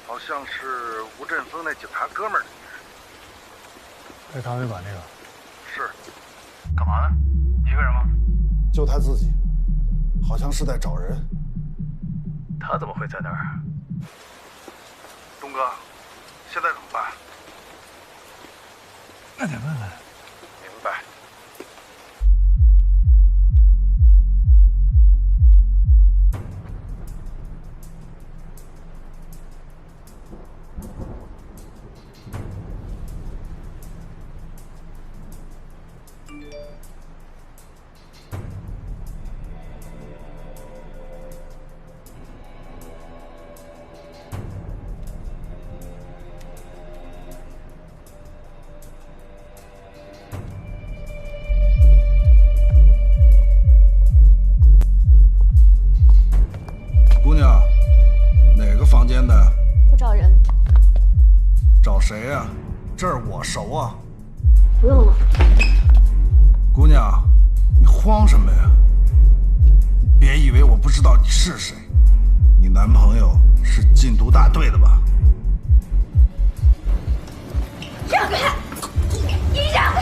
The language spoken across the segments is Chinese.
好像是吴振峰那警察哥们儿的。在汤会馆那个。是。干嘛呢？一个人吗？就他自己，好像是在找人。他怎么会在那儿？东哥，现在怎么办？那得问问。明白。姑娘，哪个房间的？我找人。找谁呀？这儿我熟啊。不用了。姑娘，你慌什么呀？别以为我不知道你是谁。你男朋友是禁毒大队的吧？让开！你让开！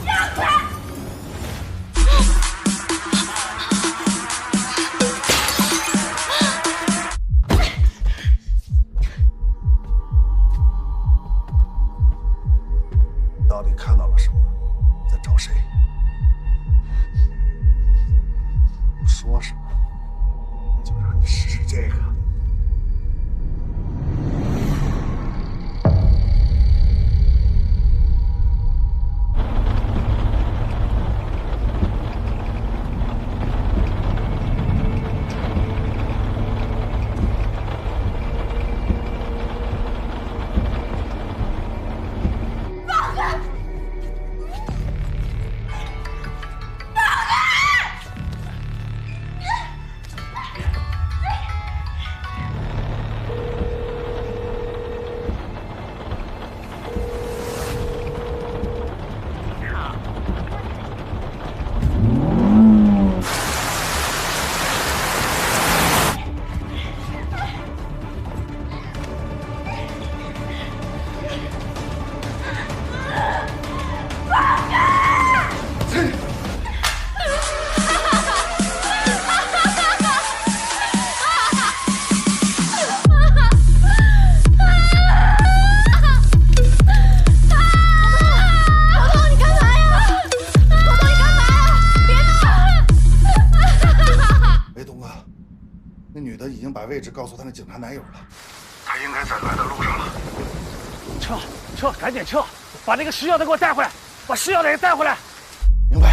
让开！到底看到了什么？在找谁？不说什么，就让你试试这个。位置告诉他那警察男友了，他应该在来的路上了。撤，赶紧撤！把那个吃药的给我带回来，把吃药的也带回来。明白。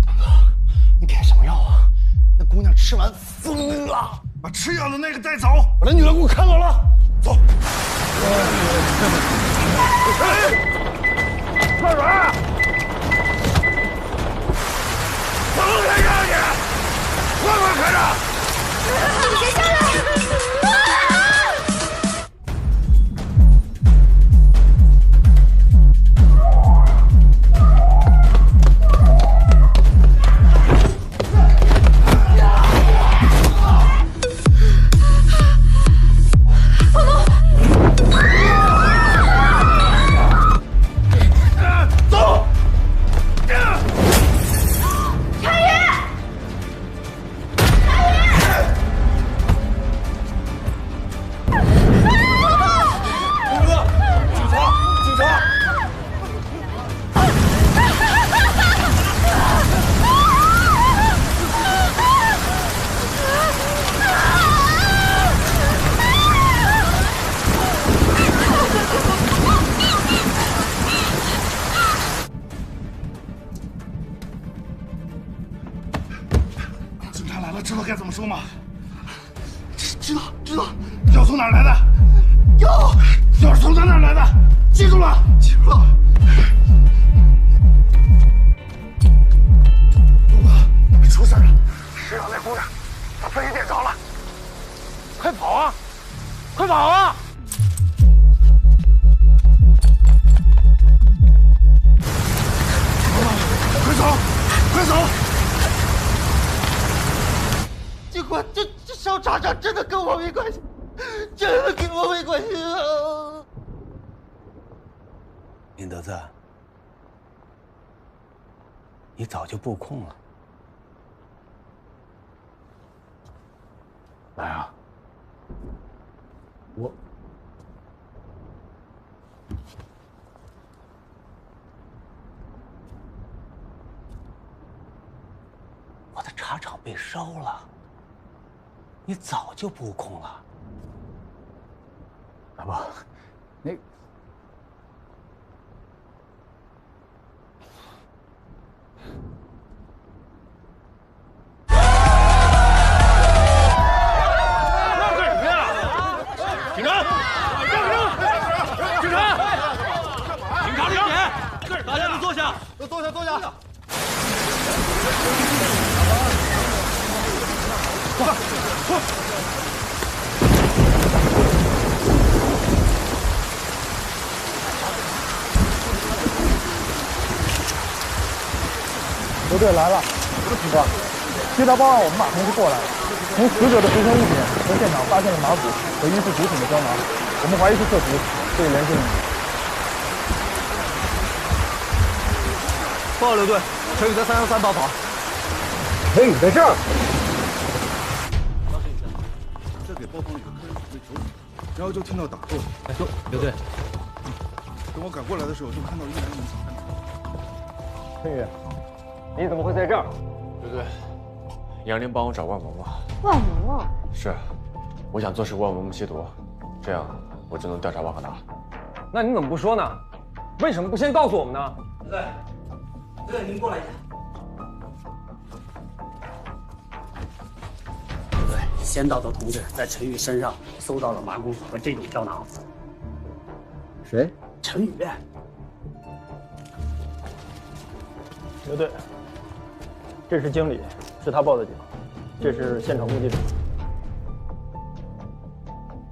大哥，你给什么药啊？那姑娘吃完疯了。把吃药的那个带走，把那女的给我看好了。走。快点！放开让你！快开着！你别杀人！知道该怎么说吗？知道。药从哪儿来的？药是从咱哪儿来的？记住了。东哥，出事了！石阳那姑娘把飞机点着了，快跑啊！快跑啊！快走！关，这邵厂长真的跟我没关系，真的跟我没关系啊！林德子，你早就布控了。来啊！我的茶厂被烧了，你早就布控了。大伯，那部队来了，什么情况？接到报案，我们马同事过来了。从死者的随身物品和现场发现了马骨和疑似毒品的胶囊，我们怀疑是涉毒，所以联系了你。报告刘队，陈宇在313帮房。陈宇在这儿。这给包房里的客人准备酒水，然后就听到打斗。哎，刘队，等我赶过来的时候，就看到一男一女抢干。陈宇，你怎么会在这儿？对对，杨林帮我找万嬷嬷。万嬷嬷，是，我想坐实万嬷嬷吸毒，这样我就能调查王可达。那你怎么不说呢？为什么不先告诉我们呢？对，您过来一下。对，先到的同志在陈宇身上搜到了麻古和这种胶囊。谁？陈宇。刘队，这是经理，是他报的警。这是现场目击者。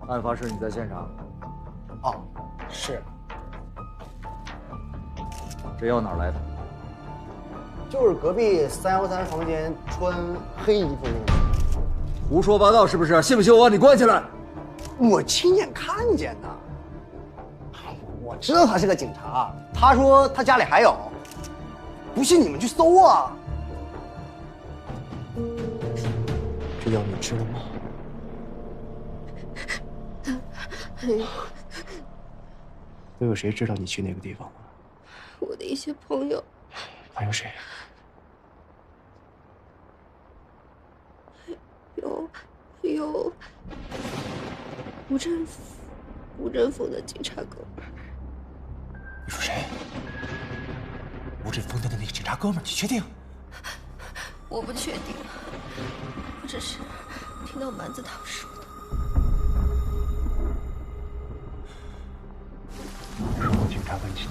案发时你在现场？哦，是。这药哪儿来的？就是隔壁313房间穿黑衣服那个。胡说八道是不是？信不信我把你关起来？我亲眼看见的。我知道他是个警察，他说他家里还有。不信你们去搜啊。这药你吃了吗？还有都有谁知道你去那个地方吗？我的一些朋友，还有谁？有吴振峰的警察哥们儿。你说谁？吴振峰的那个警察哥们儿，你确定？我不确定，我只是听到蛮子他们说的。如果警察问起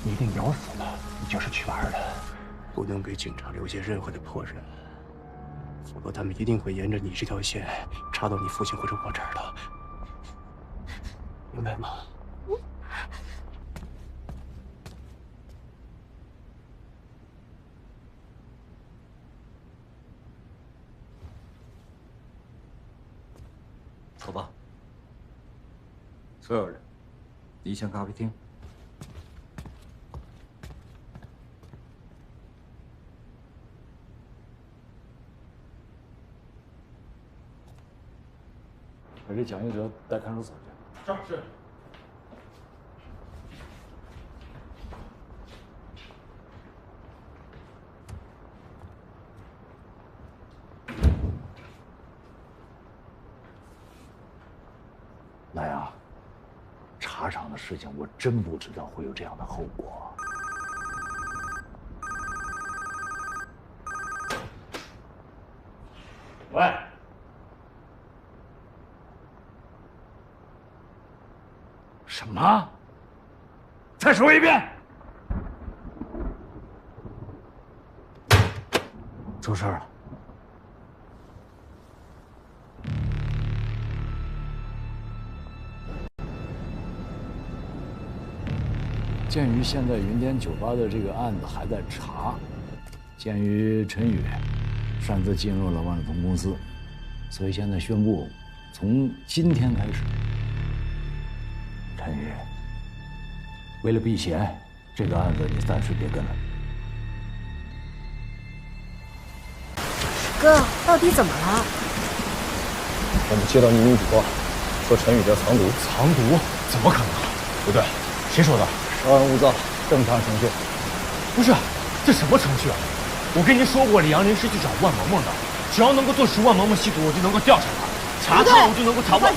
你一定咬死了，你就是去玩的，不能给警察留下任何的破绽，否则他们一定会沿着你这条线查到你父亲或者我这儿的，明白吗？走吧，所有人，离线咖啡厅。把这蒋一哲带看守所去。是。南阳，茶厂的事情我真不知道会有这样的后果。喂，什么？再说一遍。出事了。鉴于现在云巅酒吧的这个案子还在查，鉴于陈宇擅自进入了万里通公司，所以现在宣布，从今天开始，陈宇，为了避嫌，这个案子你暂时别跟了。哥，到底怎么了？我们接到匿名举报，说陈宇在藏毒。藏毒？怎么可能？不对，谁说的？稍安勿躁，正常程序。不是，这什么程序啊？我跟您说过，李阳林是去找万萌萌的，只要能够坐实万萌萌吸毒，我就能够调查他，查他我就能够查万。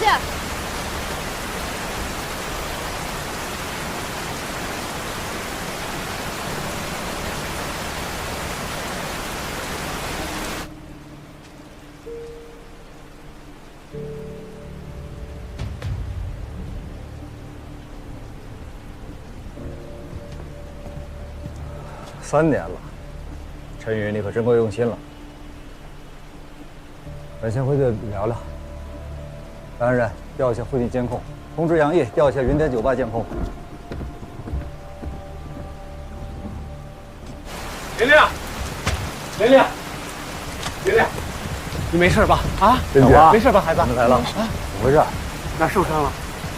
3年了，陈宇，你可真够用心了。咱先回去聊聊。安然调一下会议监控，通知杨毅调一下云天酒吧监控。玲玲，玲玲，玲玲，你没事吧？啊，玲姐，没事吧，孩子？来了啊？怎么回事？哪受伤了？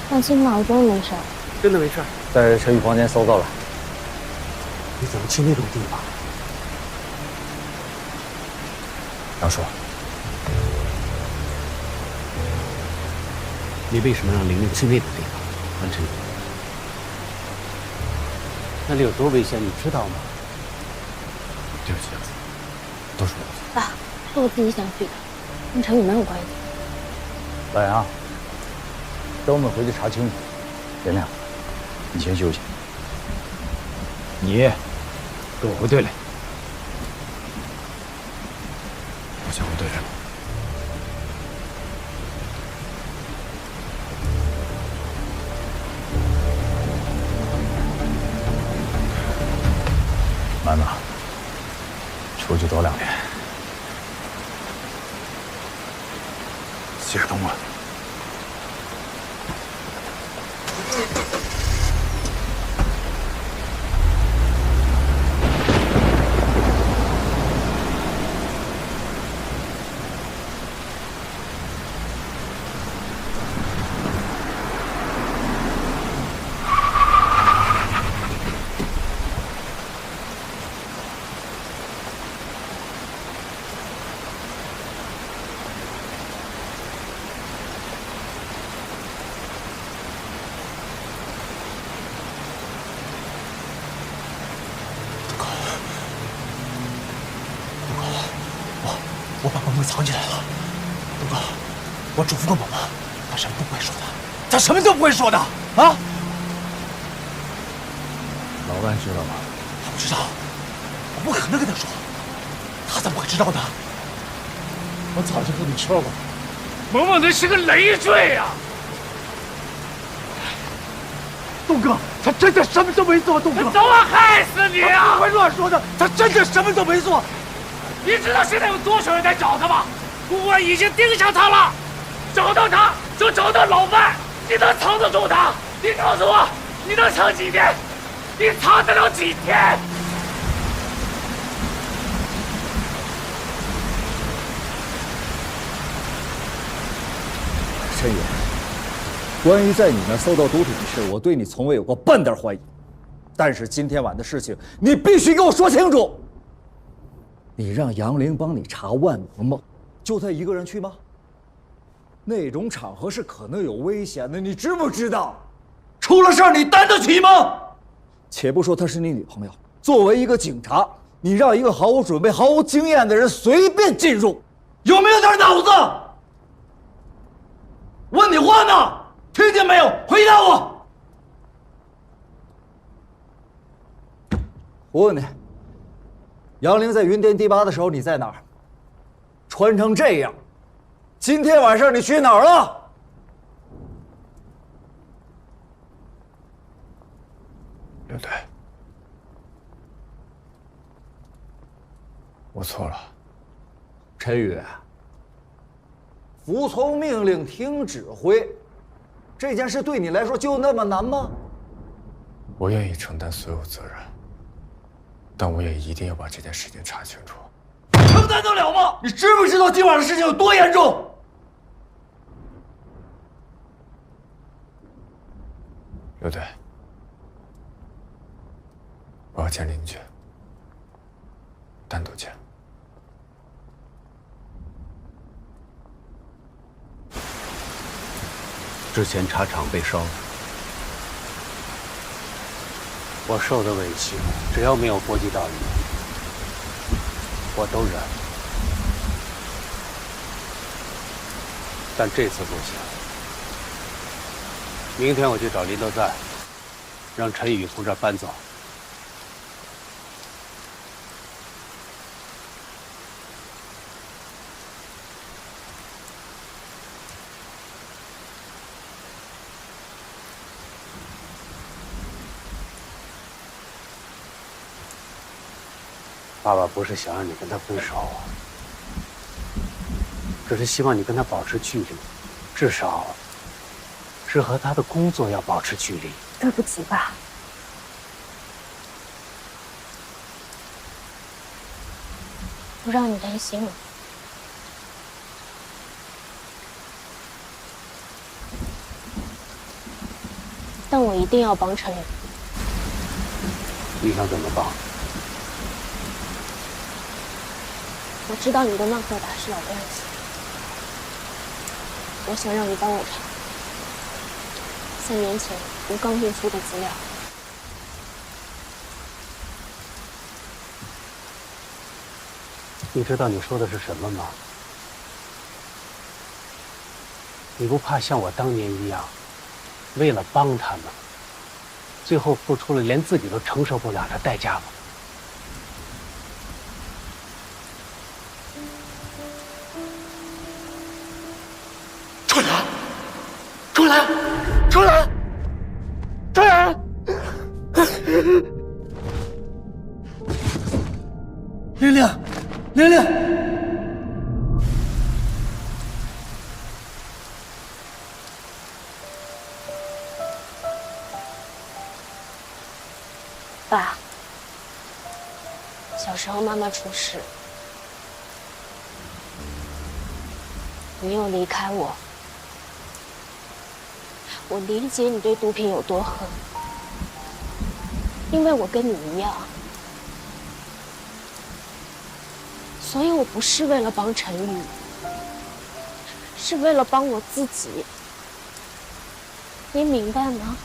放心吧，我真的没事。真的没事。在陈宇房间搜到了。你怎么去那种地方？杨叔，你为什么让玲玲去那种地方？完成。那里有多危险，你知道吗？对不起，杨叔，都是我的错。爸，是我自己想去的，跟陈宇没有关系。老杨，等我们回去查清楚。玲玲，你先休息。你跟我回队里。我先回队里。曼娜，出去躲2天。谢谢东哥。我把萌萌藏起来了，东哥，我嘱咐过萌萌，她什么都不会说的，她什么都不会说的啊！老万知道吗？他不知道，我不可能跟他说，他怎么会知道呢？我早就跟你说过，萌萌那是个累赘呀！东哥，他真的什么都没做，东哥，早晚害死你啊！不会乱说的，他真的什么都没做。你知道现在有多少人在找他吗？公安已经盯上他了，找到他就找到老万，你能藏得住他？你告诉我，你能藏几天？你藏得了几天？陈宇，关于在你那搜到毒品的事，我对你从未有过半点怀疑。但是今天晚的事情，你必须给我说清楚。你让杨玲帮你查万萌萌，就他一个人去吗？那种场合是可能有危险的，你知不知道？出了事儿你担得起吗？且不说她是你女朋友，作为一个警察，你让一个毫无准备、毫无经验的人随便进入，有没有点脑子？问你话呢，听见没有？回答我！我问你，杨玲在云巅第8的时候你在哪儿？穿成这样，今天晚上你去哪儿了？刘队，我错了。陈宇，服从命令，听指挥，这件事对你来说就那么难吗？我愿意承担所有责任，但我也一定要把这件事情查清楚。承担得了吗？你知不知道今晚的事情有多严重？刘队，我要见邻居，单独见。之前茶厂被烧了，我受的委屈，只要没有波及到你，我都忍。但这次不行。明天我去找林德赞，让陈宇从这儿搬走。爸爸不是想让你跟他分手，只是希望你跟他保持距离，至少是和他的工作要保持距离。对不起，爸。不让你担心了。但我一定要帮陈宇。你想怎么帮？我知道你跟万赫达是老关系，我想让你帮我查3年前吴刚运输的资料。你知道你说的是什么吗？你不怕像我当年一样，为了帮他们，最后付出了连自己都承受不了的代价吗？出来！出来！出来！玲玲，玲玲，爸，小时候妈妈出事，你又离开我。我理解你对毒品有多恨，因为我跟你一样，所以我不是为了帮陈宇，是为了帮我自己，你明白吗？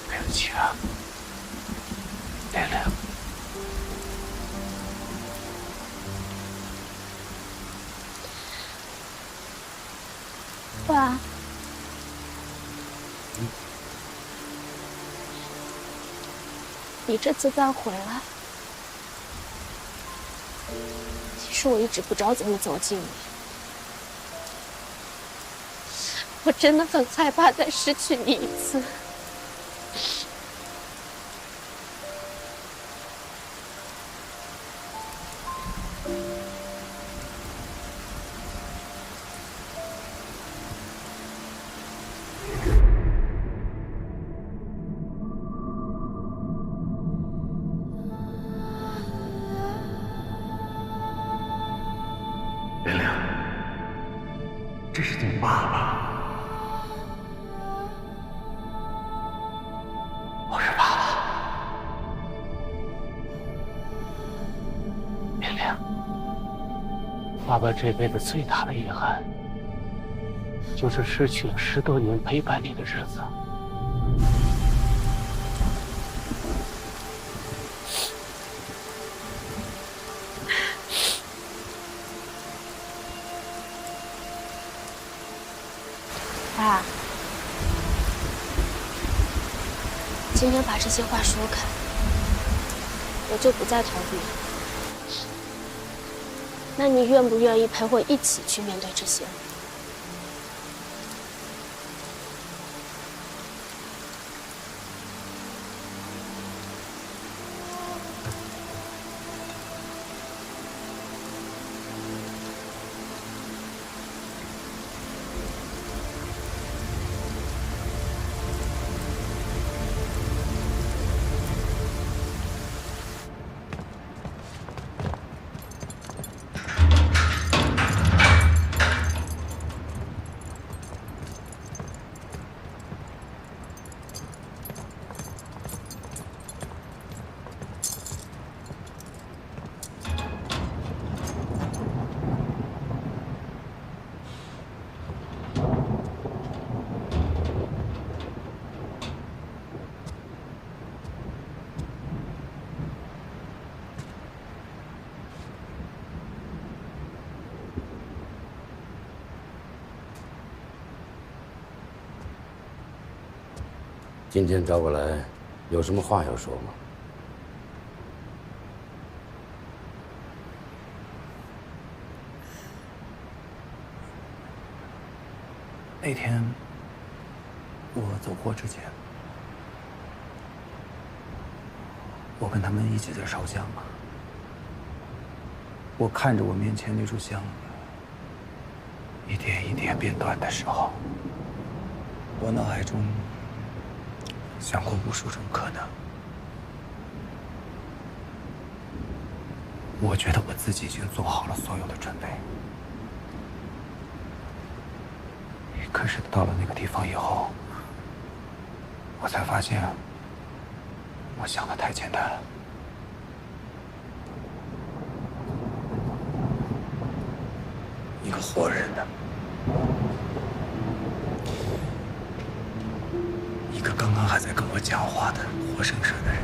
对不起啊，玲玲。爸，你这次再回来，其实我一直不知道怎么走近你，我真的很害怕再失去你一次。玲玲，这是你爸爸，我是爸爸。玲玲，爸爸这辈子最大的遗憾，就是失去了10多年陪伴你的日子。爸，今天把这些话说开，我就不再逃避。那你愿不愿意陪我一起去面对这些？今天找我来，有什么话要说吗？那天我走货之前，我跟他们一起在烧香嘛。我看着我面前那炷香一点一点变短的时候，我脑海中想过无数种可能。我觉得我自己已经做好了所有的准备。可是到了那个地方以后，我才发现，我想的太简单了。一个活人呢，一个刚刚还在跟我讲话的活生生的人，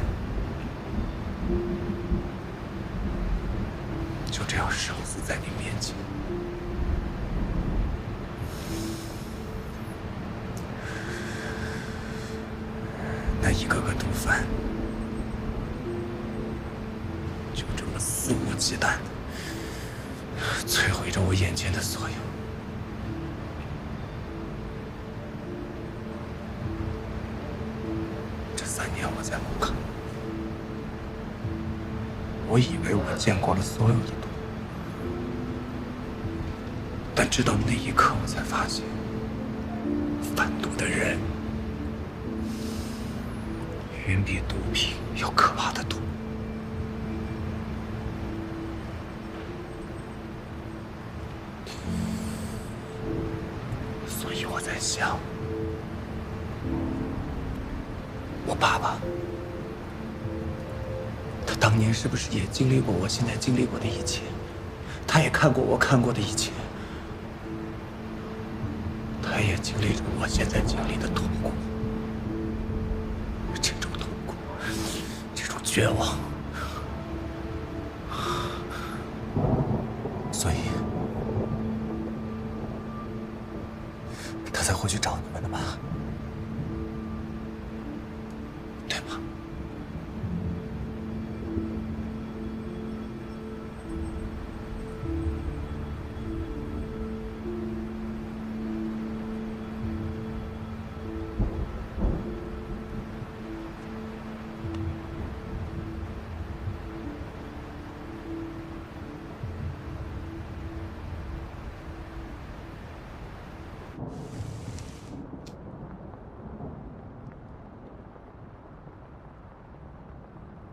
就这样烧死在你面前。那一个个毒贩，就这么肆无忌惮地摧毁着我眼前的所有。这3年我在蒙卡，我以为我见过了所有的毒，但直到那一刻，我才发现，贩毒的人远比毒品要可怕的多。所以我在想，我爸爸，他当年是不是也经历过我现在经历过的一切？他也看过我看过的一切，他也经历着我现在经历的痛苦。绝望，所以他才会去找你们的吗？对吗？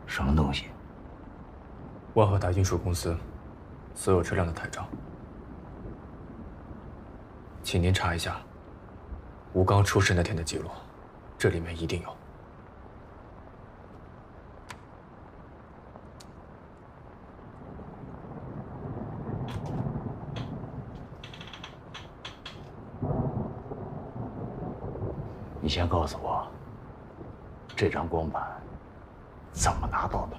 什么东西？万和达运输公司所有车辆的台账，请您查一下吴刚出事那天的记录，这里面一定有。你先告诉我，这张光盘怎么拿到的？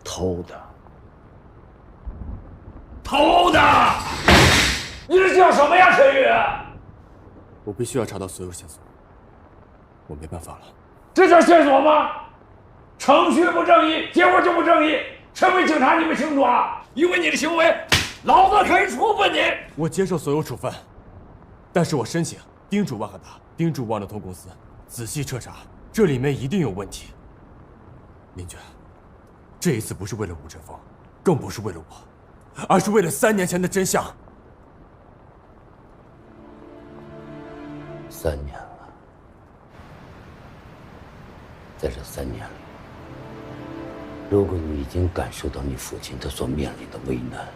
偷的。偷的！你这叫什么呀，陈宇？我必须要查到所有线索，我没办法了。这叫线索吗？程序不正义，结果就不正义。身为警察，你们清楚啊！因为你的行为，老子可以处分你。我接受所有处分，但是我申请叮嘱万和达，叮嘱万乐通公司仔细彻查，这里面一定有问题。林娟，这一次不是为了吴振峰，更不是为了我，而是为了3年前的真相。3年了，在这3年里，如果你已经感受到你父亲他所面临的危难、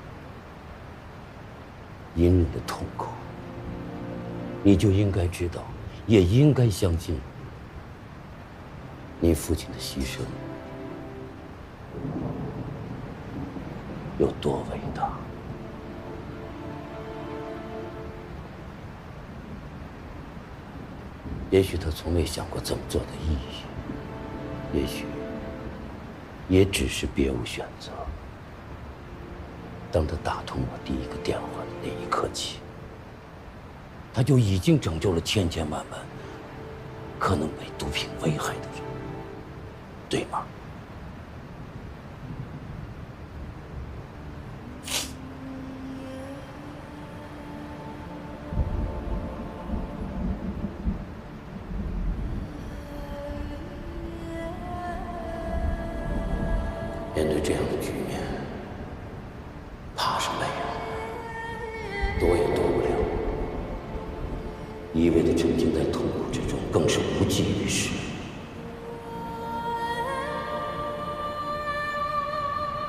隐忍的痛苦，你就应该知道，也应该相信，你父亲的牺牲有多伟大。也许他从未想过这么做的意义，也许也只是别无选择。当他打通我第一个电话的那一刻起，他就已经拯救了千千万万可能被毒品危害的人，对吗？面对这样的局面，怕是没有，躲也躲不了。一味的沉浸在痛苦之中，更是无济于事。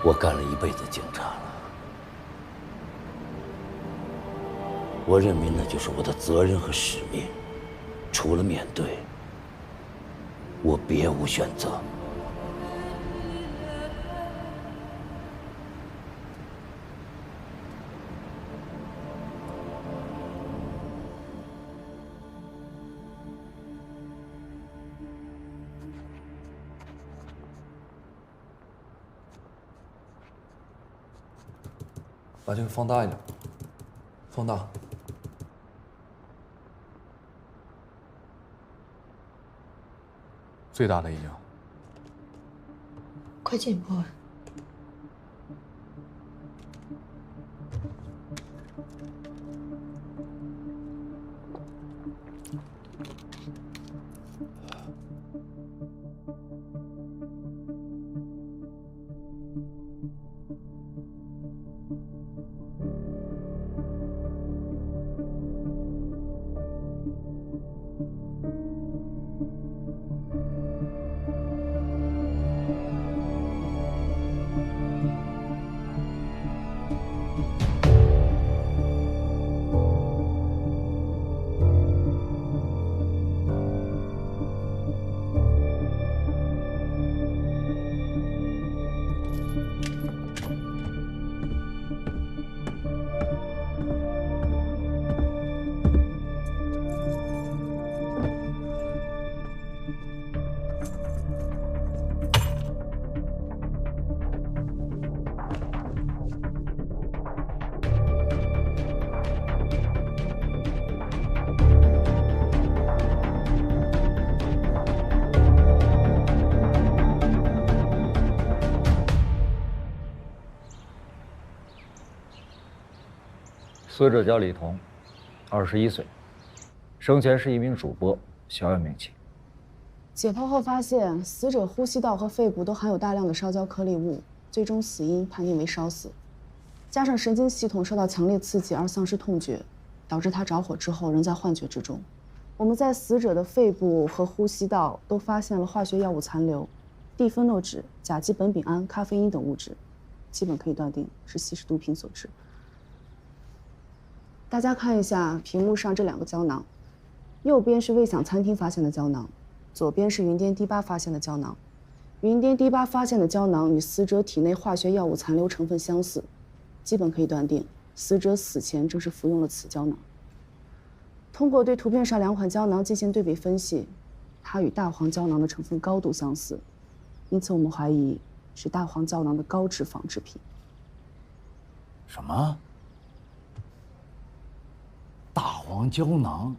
我干了一辈子警察了，我认为那就是我的责任和使命。除了面对，我别无选择。把这个放大一点，放大。最大的一张。快进博文。死者叫李彤，21岁，生前是一名主播，小有名气。解剖后发现，死者呼吸道和肺部都含有大量的烧焦颗粒物，最终死因判定为烧死。加上神经系统受到强烈刺激而丧失痛觉，导致他着火之后仍在幻觉之中。我们在死者的肺部和呼吸道都发现了化学药物残留，地酚醪酯、甲基苯丙胺、咖啡因等物质，基本可以断定是吸食毒品所致。大家看一下屏幕上这2个胶囊，右边是味享餐厅发现的胶囊，左边是云巅D8发现的胶囊。云巅D8发现的胶囊与死者体内化学药物残留成分相似，基本可以断定死者死前正是服用了此胶囊。通过对图片上2款胶囊进行对比分析，它与大黄胶囊的成分高度相似，因此我们怀疑是大黄胶囊的高脂仿制品。什么？大黄胶囊，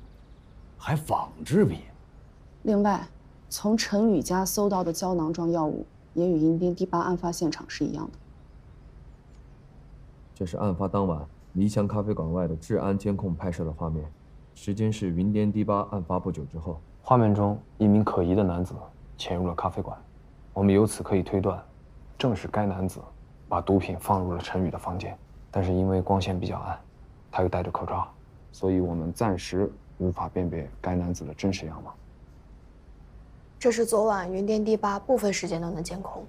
还仿制品？另外，从陈宇家搜到的胶囊状药物也与云巅D8案发现场是一样的。这是案发当晚黎翔咖啡馆外的治安监控拍摄的画面，时间是云巅D8案发不久之后。画面中，一名可疑的男子潜入了咖啡馆，我们由此可以推断，正是该男子把毒品放入了陈宇的房间。但是因为光线比较暗，他又戴着口罩，所以我们暂时无法辨别该男子的真实样貌。这是昨晚云巅D8部分时间段的监控，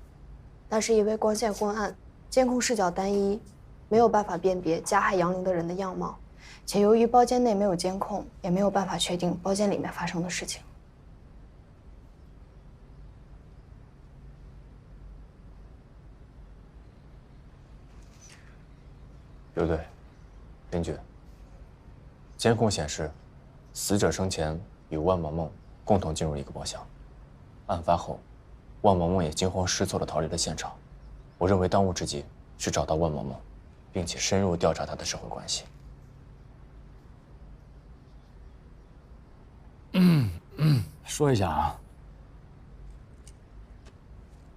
但是因为光线昏暗，监控视角单一，没有办法辨别加害杨凌的人的样貌，且由于包间内没有监控，也没有办法确定包间里面发生的事情。刘队，林局，监控显示，死者生前与万萌萌共同进入一个包厢，案发后，万萌萌也惊慌失措地逃离了现场。我认为当务之急是找到万萌萌，并且深入调查他的社会关系。说一下啊，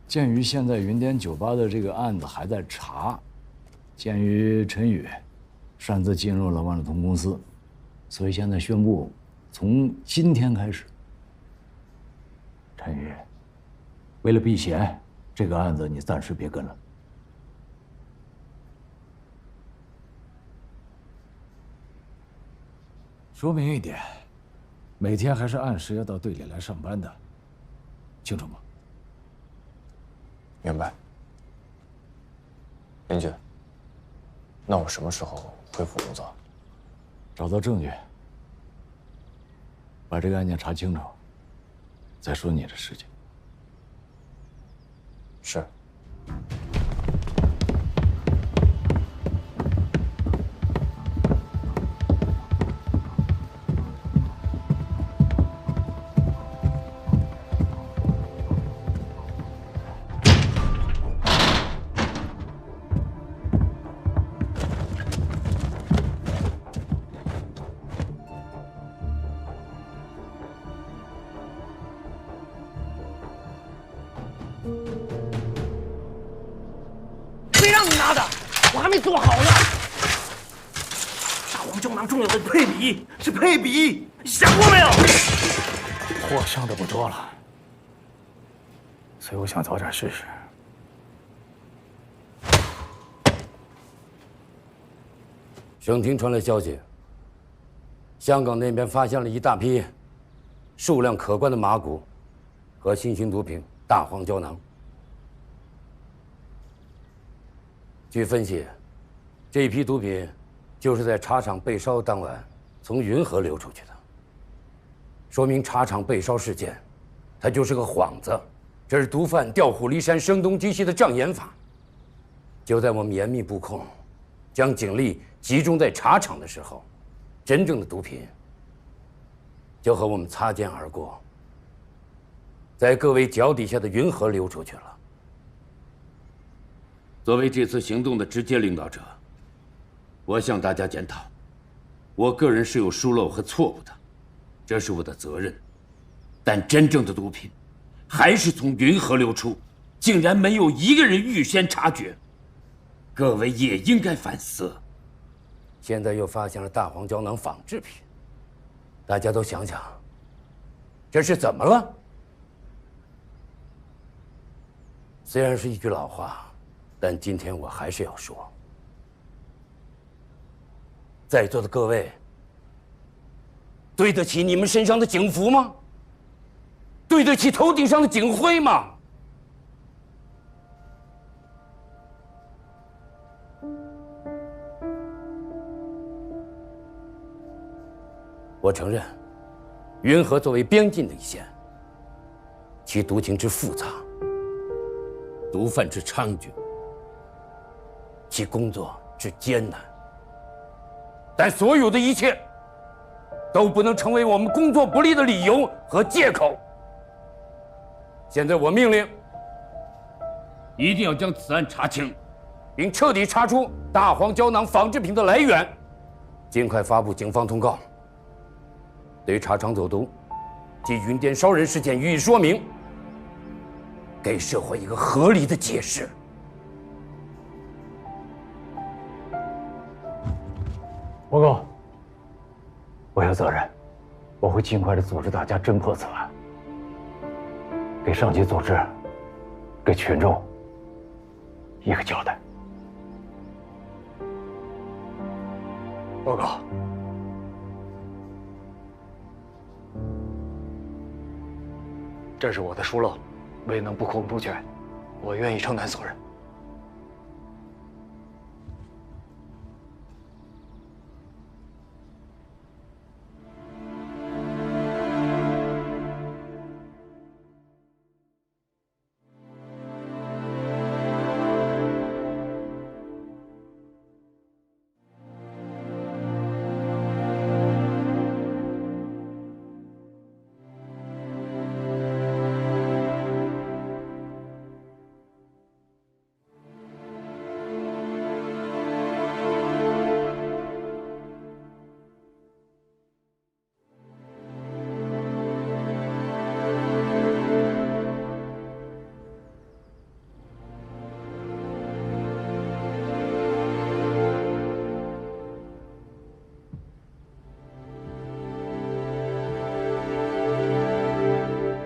鉴于现在云巅酒吧的这个案子还在查，鉴于陈宇擅自进入了万乐通公司，所以现在宣布，从今天开始，陈宇，为了避嫌，这个案子你暂时别跟了。说明一点，每天还是按时要到队里来上班的，清楚吗？明白。林局，那我什么时候恢复工作？找到证据，把这个案件查清楚，再说你的事情。是。谁让你拿的？我还没做好呢。大黄胶囊重要的配比是配比，你想过没有？货剩的不多了，所以我想早点试试。省厅传来消息，香港那边发现了一大批数量可观的麻古和新型毒品大黄胶囊。据分析，这批毒品就是在茶厂被烧当晚从云河流出去的，说明茶厂被烧事件，它就是个幌子，这是毒贩调虎离山、声东击西的障眼法。就在我们严密布控，将警力集中在茶厂的时候，真正的毒品就和我们擦肩而过，在各位脚底下的云河流出去了。作为这次行动的直接领导者，我向大家检讨，我个人是有疏漏和错误的，这是我的责任。但真正的毒品还是从云河流出，竟然没有一个人预先察觉，各位也应该反思。现在又发现了大黄胶囊仿制品，大家都想想，这是怎么了？虽然是一句老话，但今天我还是要说，在座的各位，对得起你们身上的警服吗？对得起头顶上的警徽吗？我承认，云河作为边境的一线，其毒情之复杂，毒贩之猖獗，其工作之艰难，但所有的一切都不能成为我们工作不力的理由和借口。现在我命令，一定要将此案查清，并彻底查出大黄胶囊仿制品的来源，尽快发布警方通告，对茶厂走毒及云巅烧人事件予以说明，给社会一个合理的解释。报告，我有责任，我会尽快的组织大家侦破此案，给上级组织，给群众一个交代。报告，这是我的疏漏，未能不控不全，我愿意承担责任。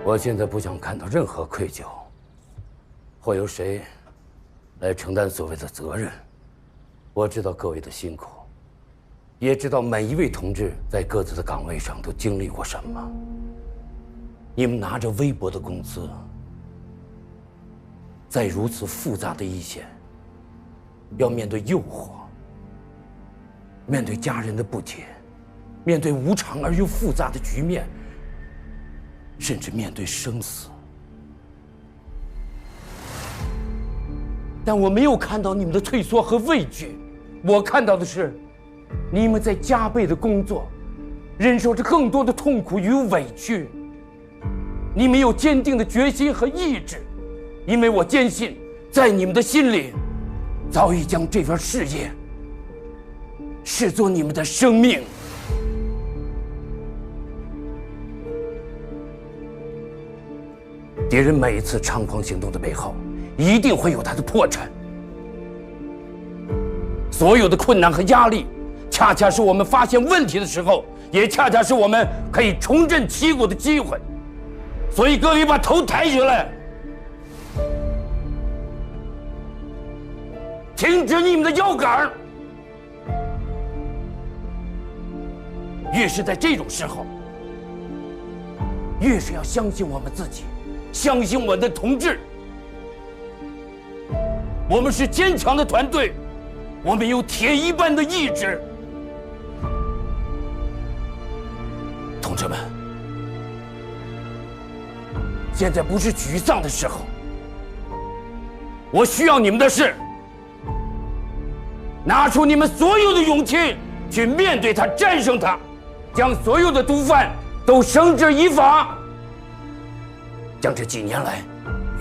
我现在不想看到任何愧疚，或由谁来承担所谓的责任。我知道各位的辛苦，也知道每一位同志在各自的岗位上都经历过什么。你们拿着微薄的工资，在如此复杂的一线，要面对诱惑，面对家人的不解，面对无常而又复杂的局面，甚至面对生死。但我没有看到你们的退缩和畏惧，我看到的是，你们在加倍的工作，忍受着更多的痛苦与委屈。你们有坚定的决心和意志，因为我坚信，在你们的心里，早已将这份事业视作你们的生命。敌人每一次猖狂行动的背后，一定会有他的破绽。所有的困难和压力，恰恰是我们发现问题的时候，也恰恰是我们可以重振旗鼓的机会。所以各位把头抬起来，挺直你们的腰杆。越是在这种时候，越是要相信我们自己，相信我们的同志。我们是坚强的团队，我们有铁一般的意志。同志们，现在不是沮丧的时候，我需要你们的是，拿出你们所有的勇气去面对它，战胜它，将所有的毒贩都绳之以法，将这几年来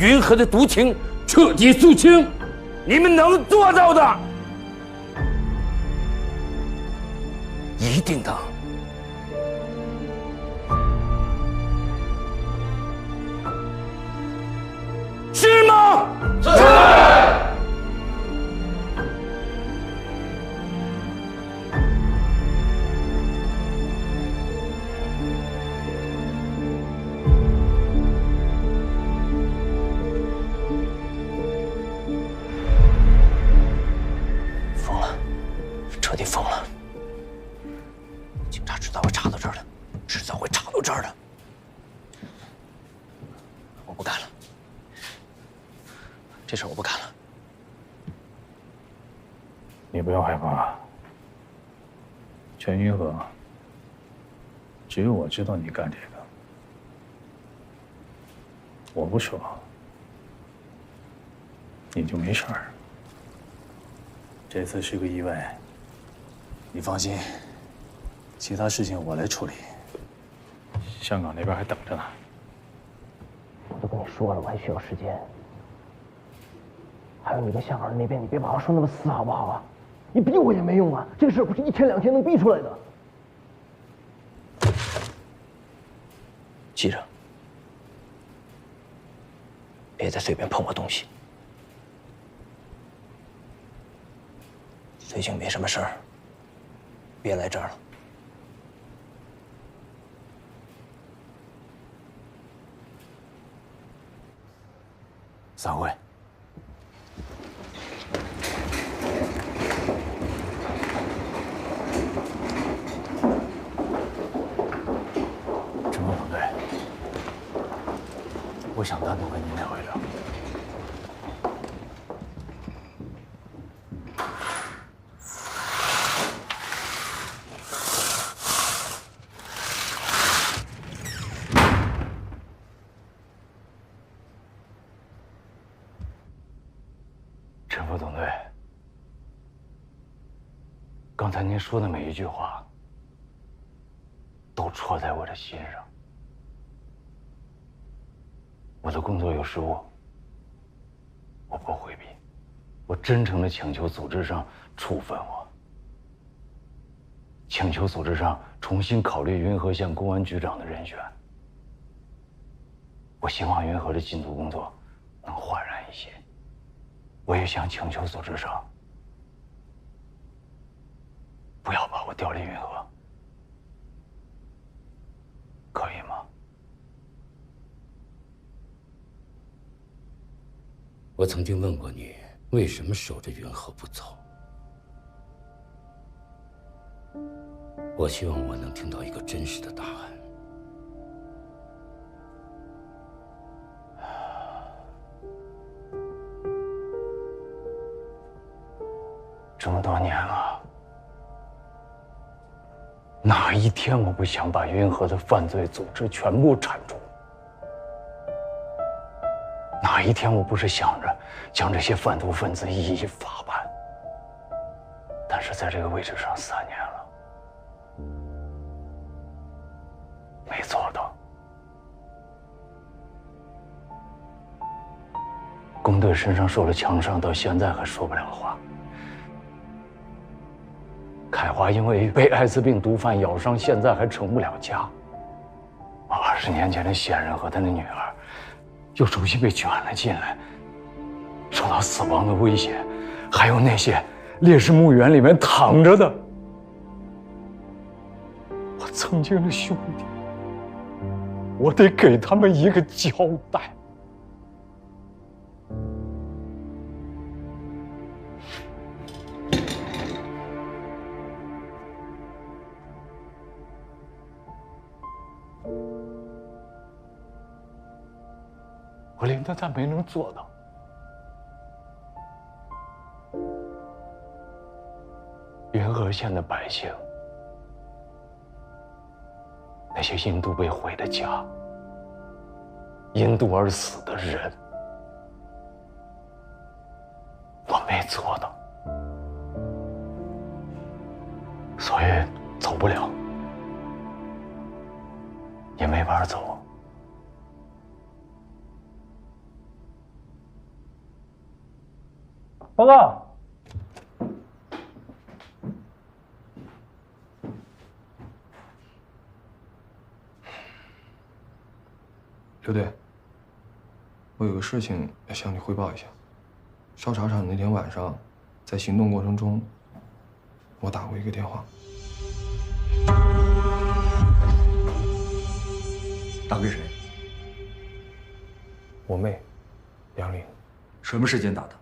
云河的毒情彻底肃清。你们能做到的，一定的。是吗？是。疯了，彻底疯了！警察迟早会查到这儿的，迟早会查到这儿的。我不干了。这事我不干了。你不要害怕，全云河，只有我知道你干这个。我不说，你就没事儿。这次是个意外，你放心，其他事情我来处理。香港那边还等着呢。我都跟你说了，我还需要时间。还有你跟香港人那边，你别把话说那么死，好不好啊？你逼我也没用啊，这个事不是1天2天能逼出来的。记着，别再随便碰我东西。最近没什么事儿，别来这儿了。散会。陈峰总队，我想单独跟您聊一聊。陈副总队，刚才您说的每一句话，都戳在我的心上。我的工作有失误，我不回避，我真诚地请求组织上处分我，请求组织上重新考虑云河县公安局长的人选。我希望云河的禁毒工作能焕然一些。我也想请求组织上不要把我调离云河，可以吗？我曾经问过你，为什么守着云河不走？我希望我能听到一个真实的答案。这么多年了，哪一天我不想把云河的犯罪组织全部铲除？哪一天我不是想着将这些贩毒分子一一法办？但是在这个位置上3年了，没做到。龚队身上受了枪伤，到现在还说不了话。凯华因为被艾滋病毒贩咬伤，现在还成不了家。20年前的仙人和他的女儿，又重新被卷了进来，受到死亡的威胁。还有那些烈士墓园里面躺着的我曾经的兄弟，我得给他们一个交代。我连他没能做到。云河县的百姓，那些因毒被毁的家，因毒而死的人，我没做到，所以走不了，也没法走。报告。刘队，我有个事情要向你汇报一下。烧茶厂那天晚上，在行动过程中，我打过一个电话。打给谁？我妹，杨玲。什么时间打的？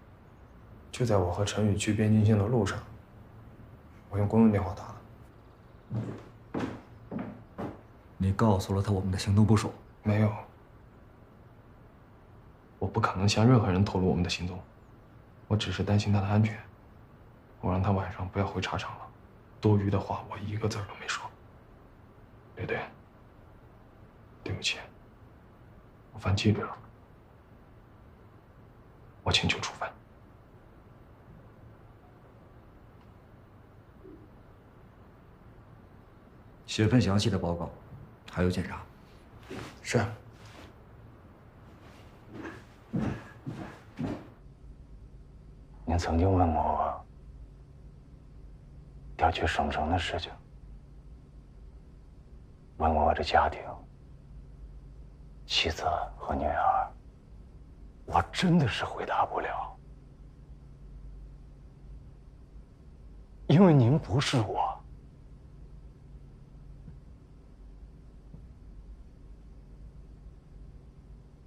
就在我和陈宇去边境线的路上，我用公用电话打的。你告诉了他我们的行动部署？没有。我不可能向任何人透露我们的行动，我只是担心他的安全。我让他晚上不要回茶厂了，多余的话我一个字都没说。刘队，对不起，我犯纪律了，我请求处分。写份详细的报告，还有检查。是。您曾经问过我调去省城的事情，问过我的家庭、妻子和女儿，我真的是回答不了，因为您不是我。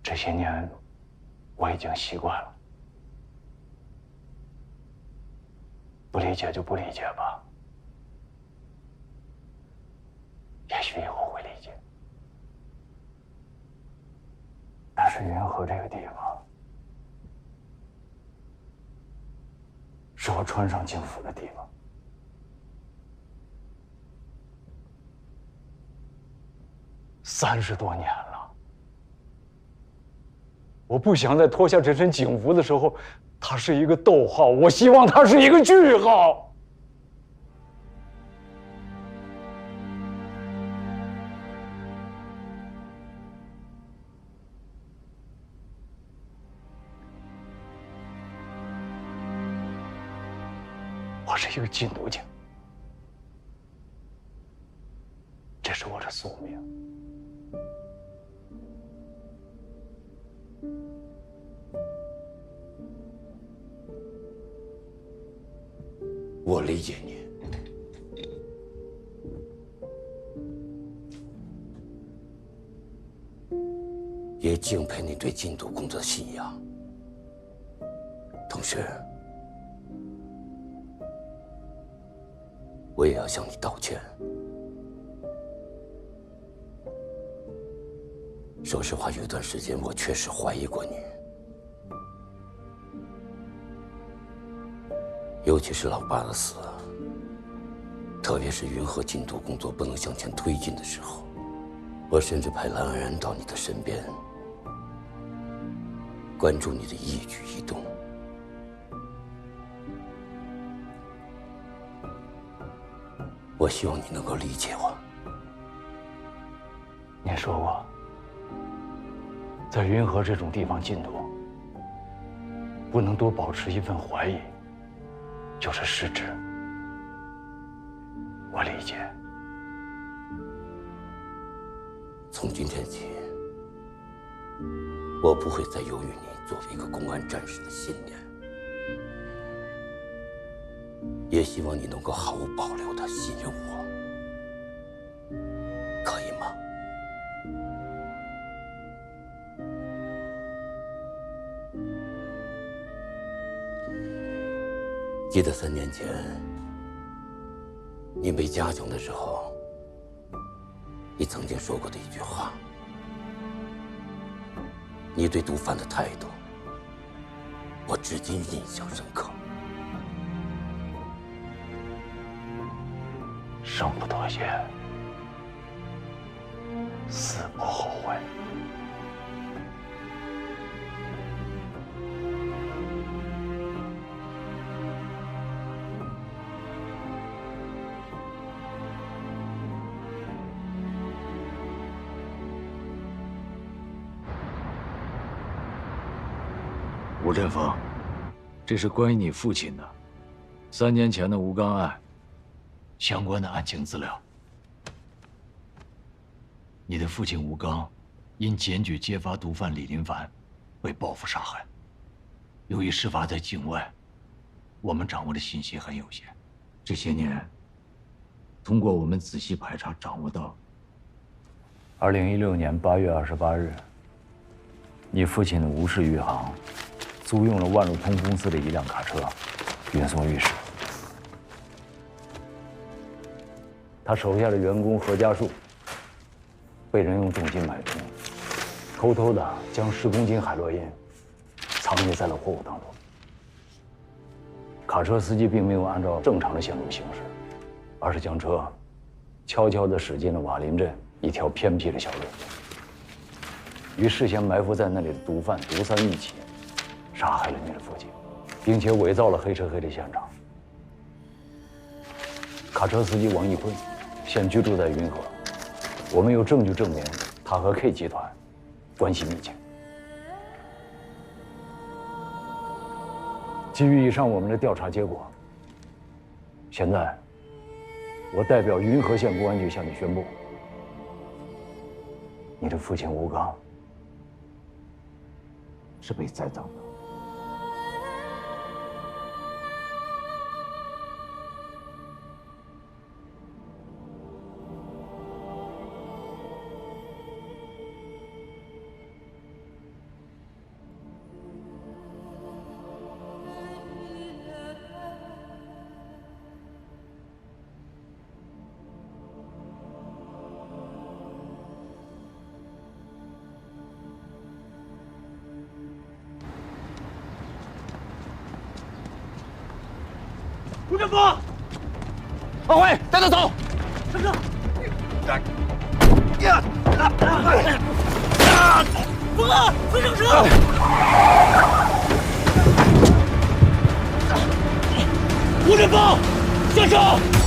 这些年，我已经习惯了。不理解就不理解吧，也许以后会理解。但是云河这个地方，是我穿上警服的地方。30多年了，我不想在脱下这身警服的时候，它是一个逗号，我希望它是一个句号。我是一个禁毒警，这是我的宿命。我理解你，也敬佩你对禁毒工作的信仰。同时，我也要向你道歉。说实话，有一段时间我确实怀疑过你，尤其是老爸的死，特别是云河禁毒工作不能向前推进的时候，我甚至派蓝安然到你的身边，关注你的一举一动。我希望你能够理解我。您说过，在云河这种地方禁毒，不能多保持一份怀疑，就是失职。我理解。从今天起，我不会再犹豫你作为一个公安战士的信念，也希望你能够毫无保留地信任我，可以吗？记得3年前你被嘉奖的时候，你曾经说过的一句话，你对毒贩的态度，我至今印象深刻。生不妥协，死不后悔。吴振峰，这是关于你父亲的3年前的吴刚案相关的案情资料。你的父亲吴刚因检举揭发毒贩李林凡，被报复杀害。由于事发在境外，我们掌握的信息很有限。这些年，通过我们仔细排查掌握到，2016年8月28日，你父亲的吴氏余杭租用了万路通公司的一辆卡车，运送玉石。他手下的员工何家树被人用重金买通，偷偷的将10公斤海洛因藏匿在了货物当中。卡车司机并没有按照正常的线路行驶，而是将车悄悄地驶进了瓦林镇一条偏僻的小路，与事先埋伏在那里的毒贩毒三一起杀害了你的父亲，并且伪造了黑车黑的现场。卡车司机王义辉现居住在云河，我们有证据证明他和 K 集团关系密切。基于以上我们的调查结果，现在我代表云河县公安局向你宣布，你的父亲吴刚是被栽赃的。吴振峰，王辉，带他走。什么？峰哥，快上车！吴振峰，下车！